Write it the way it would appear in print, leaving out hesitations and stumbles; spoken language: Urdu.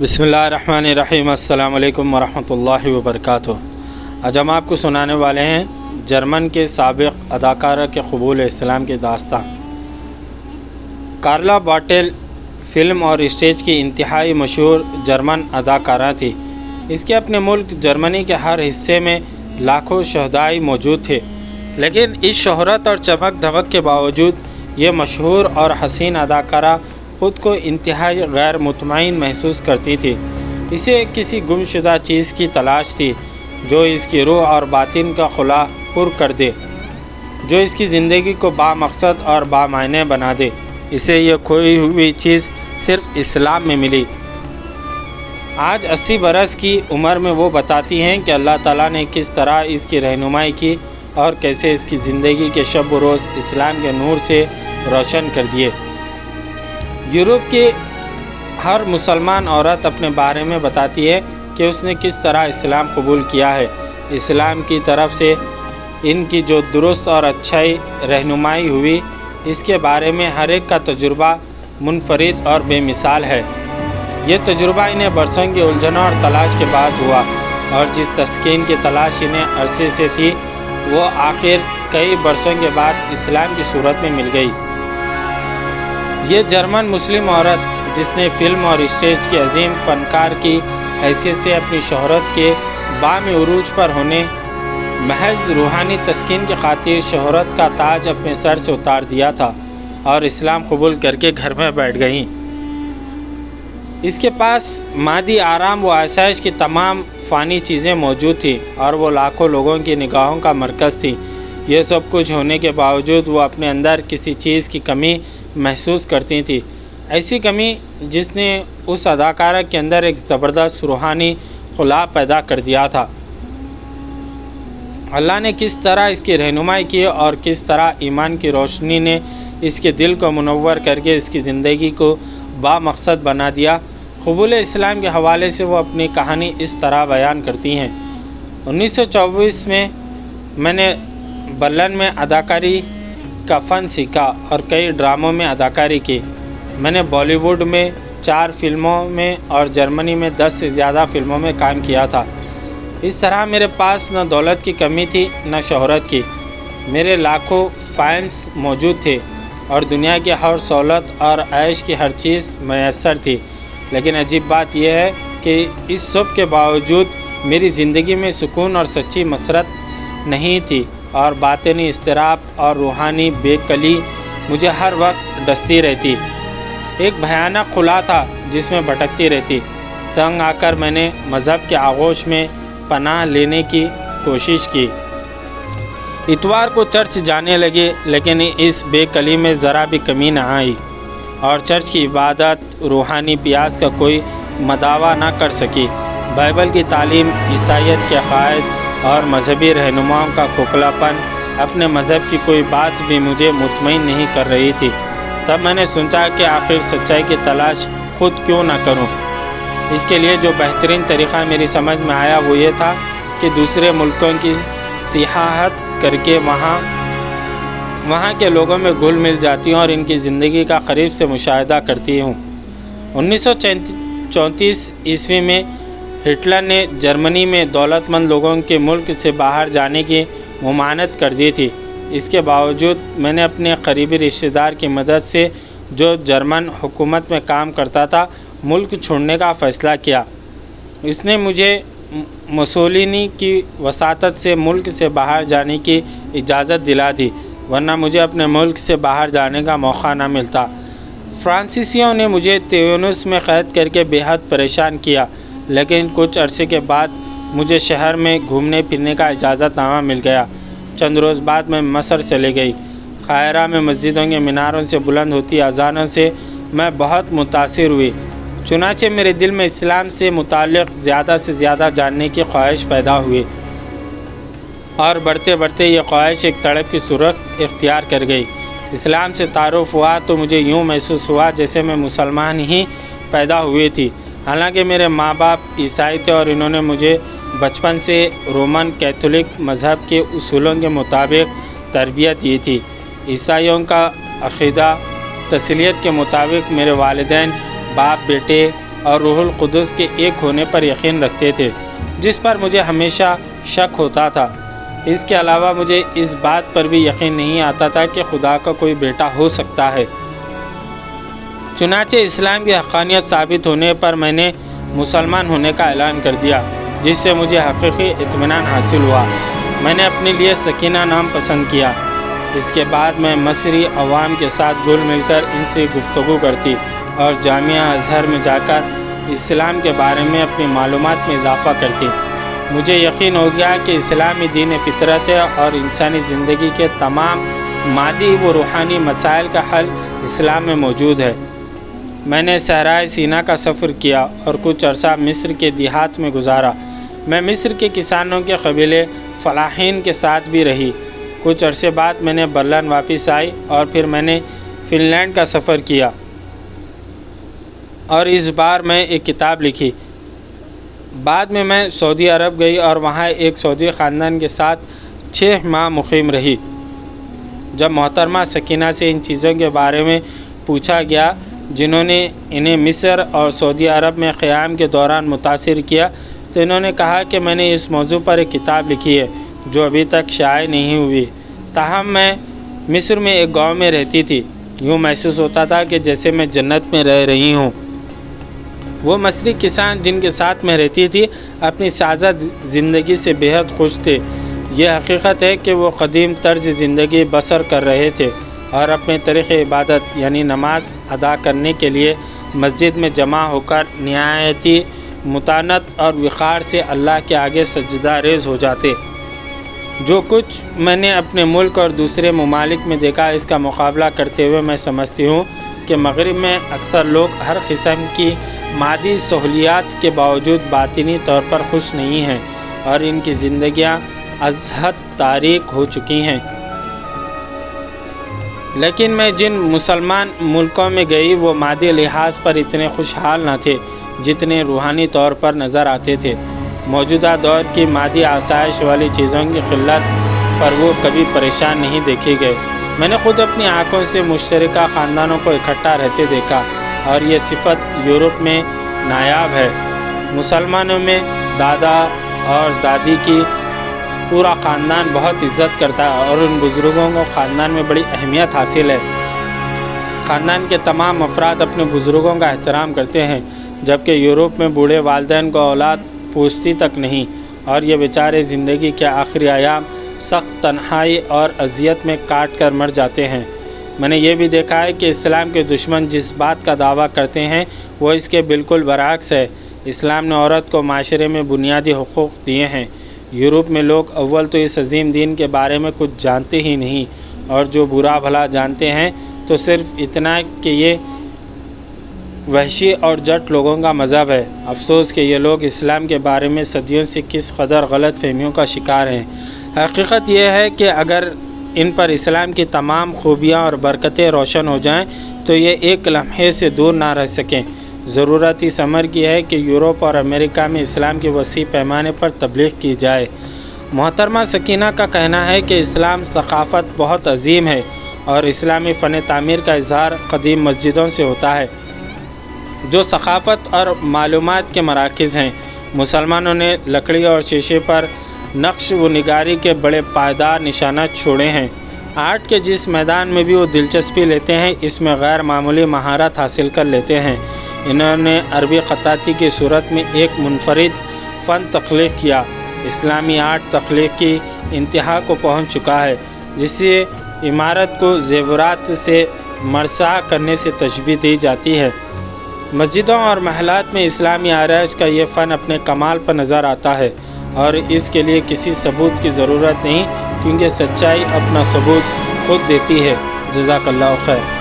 بسم اللہ الرحمن الرحیم۔ السلام علیکم ورحمۃ اللہ وبرکاتہ۔ آج ہم آپ کو سنانے والے ہیں جرمن کے سابق اداکارہ کے قبول اسلام کی داستان۔ کارلا باٹل فلم اور اسٹیج کی انتہائی مشہور جرمن اداکارہ تھی۔ اس کے اپنے ملک جرمنی کے ہر حصے میں لاکھوں شہدائی موجود تھے، لیکن اس شہرت اور چمک دھمک کے باوجود یہ مشہور اور حسین اداکارہ خود کو انتہائی غیر مطمئن محسوس کرتی تھی۔ اسے کسی گمشدہ چیز کی تلاش تھی جو اس کی روح اور باطن کا خلا پر کر دے، جو اس کی زندگی کو با مقصد اور با معنی بنا دے۔ اسے یہ کھوئی ہوئی چیز صرف اسلام میں ملی۔ آج 80 برس کی عمر میں وہ بتاتی ہیں کہ اللہ تعالیٰ نے کس طرح اس کی رہنمائی کی اور کیسے اس کی زندگی کے شب و روز اسلام کے نور سے روشن کر دیے۔ یورپ کی ہر مسلمان عورت اپنے بارے میں بتاتی ہے کہ اس نے کس طرح اسلام قبول کیا ہے۔ اسلام کی طرف سے ان کی جو درست اور اچھائی رہنمائی ہوئی، اس کے بارے میں ہر ایک کا تجربہ منفرد اور بے مثال ہے۔ یہ تجربہ انہیں برسوں کی الجھنوں اور تلاش کے بعد ہوا، اور جس تسکین کی تلاش انہیں عرصے سے تھی، وہ آخر کئی برسوں کے بعد اسلام کی صورت میں مل گئی۔ یہ جرمن مسلم عورت جس نے فلم اور اسٹیج کی عظیم فنکار کی حیثیت سے اپنی شہرت کے بام عروج پر ہونے محض روحانی تسکین کی خاطر شہرت کا تاج اپنے سر سے اتار دیا تھا اور اسلام قبول کر کے گھر میں بیٹھ گئیں۔ اس کے پاس مادی آرام و آسائش کی تمام فانی چیزیں موجود تھیں اور وہ لاکھوں لوگوں کی نگاہوں کا مرکز تھی۔ یہ سب کچھ ہونے کے باوجود وہ اپنے اندر کسی چیز کی کمی محسوس کرتی تھی، ایسی کمی جس نے اس اداکارہ کے اندر ایک زبردست روحانی خلا پیدا کر دیا تھا۔ اللہ نے کس طرح اس کی رہنمائی کی اور کس طرح ایمان کی روشنی نے اس کے دل کو منور کر کے اس کی زندگی کو با مقصد بنا دیا۔ قبول اسلام کے حوالے سے وہ اپنی کہانی اس طرح بیان کرتی ہیں۔ 1924 میں نے برلن میں اداکاری کا فن سیکھا اور کئی ڈراموں میں اداکاری کی۔ میں نے بالی ووڈ میں 4 فلموں میں اور جرمنی میں 10 سے زیادہ فلموں میں کام کیا تھا۔ اس طرح میرے پاس نہ دولت کی کمی تھی نہ شہرت کی۔ میرے لاکھوں فینس موجود تھے اور دنیا کی ہر سہولت اور عیش کی ہر چیز میسر تھی، لیکن عجیب بات یہ ہے کہ اس سب کے باوجود میری زندگی میں سکون اور سچی مسرت نہیں تھی، اور باطنی اضطراب اور روحانی بے کلی مجھے ہر وقت ڈستی رہتی۔ ایک بھیانک خلا تھا جس میں بھٹکتی رہتی۔ تنگ آ کر میں نے مذہب کے آغوش میں پناہ لینے کی کوشش کی۔ اتوار کو چرچ جانے لگے، لیکن اس بے کلی میں ذرا بھی کمی نہ آئی، اور چرچ کی عبادت روحانی پیاس کا کوئی مداوا نہ کر سکی۔ بائبل کی تعلیم، عیسائیت کے عقائد اور مذہبی رہنماؤں کا کھوکھلاپن، اپنے مذہب کی کوئی بات بھی مجھے مطمئن نہیں کر رہی تھی۔ تب میں نے سوچا کہ آخر سچائی کی تلاش خود کیوں نہ کروں۔ اس کے لیے جو بہترین طریقہ میری سمجھ میں آیا وہ یہ تھا کہ دوسرے ملکوں کی سیاحت کر کے وہاں کے لوگوں میں گھل مل جاتی ہوں اور ان کی زندگی کا قریب سے مشاہدہ کرتی ہوں۔ 1934 عیسوی میں ہٹلر نے جرمنی میں دولت مند لوگوں کے ملک سے باہر جانے کی ممانعت کر دی تھی۔ اس کے باوجود میں نے اپنے قریبی رشتہ دار کی مدد سے، جو جرمن حکومت میں کام کرتا تھا، ملک چھوڑنے کا فیصلہ کیا۔ اس نے مجھے مسولینی کی وساطت سے ملک سے باہر جانے کی اجازت دلا دی، ورنہ مجھے اپنے ملک سے باہر جانے کا موقع نہ ملتا۔ فرانسیسیوں نے مجھے تیونس میں قید کر کے بے حد پریشان کیا، لیکن کچھ عرصے کے بعد مجھے شہر میں گھومنے پھرنے کا اجازت نامہ مل گیا۔ چند روز بعد میں مصر چلے گئی۔ قاہرہ میں مسجدوں کے میناروں سے بلند ہوتی اذانوں سے میں بہت متاثر ہوئی۔ چنانچہ میرے دل میں اسلام سے متعلق زیادہ سے زیادہ جاننے کی خواہش پیدا ہوئی، اور بڑھتے بڑھتے یہ خواہش ایک تڑپ کی صورت اختیار کر گئی۔ اسلام سے تعارف ہوا تو مجھے یوں محسوس ہوا جیسے میں مسلمان ہی پیدا ہوئی تھی۔ حالانکہ میرے ماں باپ عیسائی تھے اور انہوں نے مجھے بچپن سے رومن کیتھولک مذہب کے اصولوں کے مطابق تربیت دی تھی۔ عیسائیوں کا عقیدہ تسلیت کے مطابق میرے والدین باپ بیٹے اور روح القدس کے ایک ہونے پر یقین رکھتے تھے، جس پر مجھے ہمیشہ شک ہوتا تھا۔ اس کے علاوہ مجھے اس بات پر بھی یقین نہیں آتا تھا کہ خدا کا کوئی بیٹا ہو سکتا ہے۔ چنانچہ اسلام کی حقانیت ثابت ہونے پر میں نے مسلمان ہونے کا اعلان کر دیا، جس سے مجھے حقیقی اطمینان حاصل ہوا۔ میں نے اپنے لیے سکینہ نام پسند کیا۔ اس کے بعد میں مصری عوام کے ساتھ گھل مل کر ان سے گفتگو کرتی اور جامعہ ازہر میں جا کر اسلام کے بارے میں اپنی معلومات میں اضافہ کرتی۔ مجھے یقین ہو گیا کہ اسلامی دین فطرت ہے اور انسانی زندگی کے تمام مادی و روحانی مسائل کا حل اسلام میں موجود ہے۔ میں نے صحرائے سینا کا سفر کیا اور کچھ عرصہ مصر کے دیہات میں گزارا۔ میں مصر کے کسانوں کے قبیلے فلاحین کے ساتھ بھی رہی۔ کچھ عرصے بعد میں نے برلن واپس آئی اور پھر میں نے فن لینڈ کا سفر کیا اور اس بار میں ایک کتاب لکھی۔ بعد میں سعودی عرب گئی اور وہاں ایک سعودی خاندان کے ساتھ 6 ماہ مقیم رہی۔ جب محترمہ سکینہ سے ان چیزوں کے بارے میں پوچھا گیا جنہوں نے انہیں مصر اور سعودی عرب میں قیام کے دوران متاثر کیا، تو انہوں نے کہا کہ میں نے اس موضوع پر ایک کتاب لکھی ہے جو ابھی تک شائع نہیں ہوئی۔ تاہم میں مصر میں ایک گاؤں میں رہتی تھی۔ یوں محسوس ہوتا تھا کہ جیسے میں جنت میں رہ رہی ہوں۔ وہ مصری کسان جن کے ساتھ میں رہتی تھی اپنی سادہ زندگی سے بے حد خوش تھے۔ یہ حقیقت ہے کہ وہ قدیم طرز زندگی بسر کر رہے تھے اور اپنے طریق عبادت یعنی نماز ادا کرنے کے لیے مسجد میں جمع ہو کر نہایتی متانت اور وقار سے اللہ کے آگے سجدہ ریز ہو جاتے۔ جو کچھ میں نے اپنے ملک اور دوسرے ممالک میں دیکھا، اس کا مقابلہ کرتے ہوئے میں سمجھتی ہوں کہ مغرب میں اکثر لوگ ہر قسم کی مادی سہولیات کے باوجود باطنی طور پر خوش نہیں ہیں اور ان کی زندگیاں از حد تاریک ہو چکی ہیں۔ لیکن میں جن مسلمان ملکوں میں گئی وہ مادی لحاظ پر اتنے خوشحال نہ تھے جتنے روحانی طور پر نظر آتے تھے۔ موجودہ دور کی مادی آسائش والی چیزوں کی قلت پر وہ کبھی پریشان نہیں دیکھے گئے۔ میں نے خود اپنی آنکھوں سے مشترکہ خاندانوں کو اکٹھا رہتے دیکھا اور یہ صفت یورپ میں نایاب ہے۔ مسلمانوں میں دادا اور دادی کی پورا خاندان بہت عزت کرتا ہے اور ان بزرگوں کو خاندان میں بڑی اہمیت حاصل ہے۔ خاندان کے تمام افراد اپنے بزرگوں کا احترام کرتے ہیں، جبکہ یورپ میں بوڑھے والدین کو اولاد پوچھتی تک نہیں اور یہ بیچارے زندگی کے آخری ایام سخت تنہائی اور اذیت میں کاٹ کر مر جاتے ہیں۔ میں نے یہ بھی دیکھا ہے کہ اسلام کے دشمن جس بات کا دعویٰ کرتے ہیں وہ اس کے بالکل برعکس ہے۔ اسلام نے عورت کو معاشرے میں بنیادی حقوق دیے ہیں۔ یورپ میں لوگ اول تو اس عظیم دین کے بارے میں کچھ جانتے ہی نہیں، اور جو برا بھلا جانتے ہیں تو صرف اتنا کہ یہ وحشی اور جٹ لوگوں کا مذہب ہے۔ افسوس کہ یہ لوگ اسلام کے بارے میں صدیوں سے کس قدر غلط فہمیوں کا شکار ہیں۔ حقیقت یہ ہے کہ اگر ان پر اسلام کی تمام خوبیاں اور برکتیں روشن ہو جائیں تو یہ ایک لمحے سے دور نہ رہ سکیں۔ ضرورت اس امر کی ہے کہ یورپ اور امریکہ میں اسلام کی وسیع پیمانے پر تبلیغ کی جائے۔ محترمہ سکینہ کا کہنا ہے کہ اسلام ثقافت بہت عظیم ہے اور اسلامی فن تعمیر کا اظہار قدیم مسجدوں سے ہوتا ہے جو ثقافت اور معلومات کے مراکز ہیں۔ مسلمانوں نے لکڑی اور شیشے پر نقش و نگاری کے بڑے پائیدار نشانات چھوڑے ہیں۔ آرٹ کے جس میدان میں بھی وہ دلچسپی لیتے ہیں اس میں غیر معمولی مہارت حاصل کر لیتے ہیں۔ انہوں نے عربی خطاطی کی صورت میں ایک منفرد فن تخلیق کیا۔ اسلامی آرٹ تخلیق کی انتہا کو پہنچ چکا ہے، جس سے عمارت کو زیورات سے مرصع کرنے سے تشبیہ دی جاتی ہے۔ مسجدوں اور محلات میں اسلامی آرائش کا یہ فن اپنے کمال پر نظر آتا ہے اور اس کے لیے کسی ثبوت کی ضرورت نہیں، کیونکہ سچائی اپنا ثبوت خود دیتی ہے۔ جزاک اللہ خیر۔